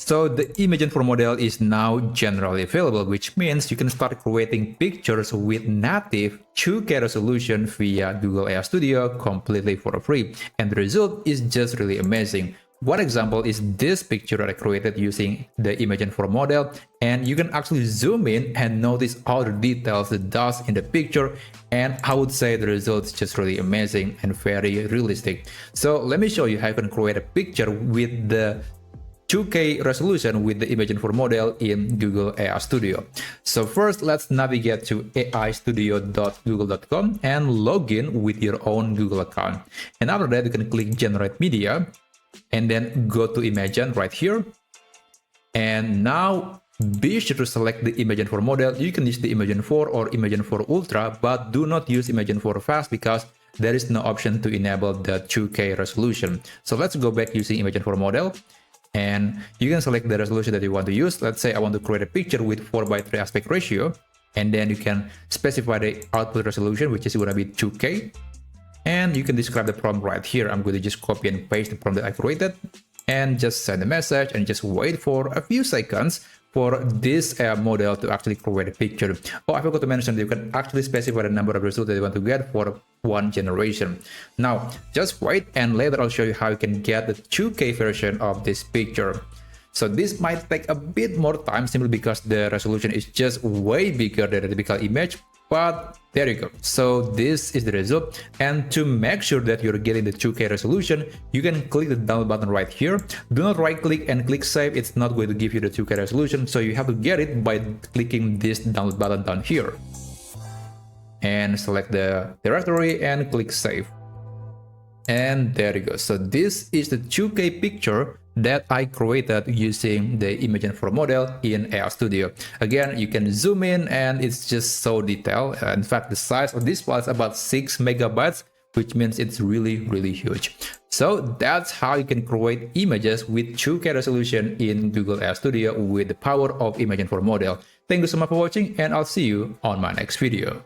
So the Imagen 4 model is now generally available, which means you can start creating pictures with native 2K resolution via Google AI Studio completely for free. And the result is just really amazing. One example is this picture that I created using the Imagen 4 model, and you can actually zoom in and notice all the details, the dust in the picture, and I would say the result is just really amazing and very realistic. So let me show you how you can create a picture with the 2K resolution with the Imagen 4 model in Google AI Studio. So first, let's navigate to aistudio.google.com and log in with your own Google account. And after that, you can click Generate Media and then go to Imagen right here. And now be sure to select the Imagen 4 model. You can use the Imagen 4 or Imagen 4 Ultra, but do not use Imagen 4 Fast because there is no option to enable the 2K resolution. So let's go back using Imagen 4 model. And you can select the resolution that you want to use. Let's say I want to create a picture with 4:3 aspect ratio. And then you can specify the output resolution, which is going to be 2K. And you can describe the prompt right here. I'm going to just copy and paste the prompt that I created. And just send a message and just wait for a few seconds for this model to actually create a picture. Oh, I forgot to mention that you can actually specify the number of results that you want to get for one generation. Now, just wait and later I'll show you how you can get the 2K version of this picture. So this might take a bit more time simply because the resolution is just way bigger than the typical image. But there you go. So this is the result. And to make sure that you're getting the 2K resolution, you can click the download button right here. Do not right click and click save. It's not going to give you the 2K resolution. So you have to get it by clicking this download button down here. And select the directory and click save. And there you go. So this is the 2K picture that I created using the Imagen 4 model in AI Studio. Again, you can zoom in and it's just so detailed. In fact, the size of this file is about 6 megabytes, which means it's really, really huge. So that's how you can create images with 2K resolution in Google AI Studio with the power of Imagen 4 model. Thank you so much for watching, and I'll see you on my next video.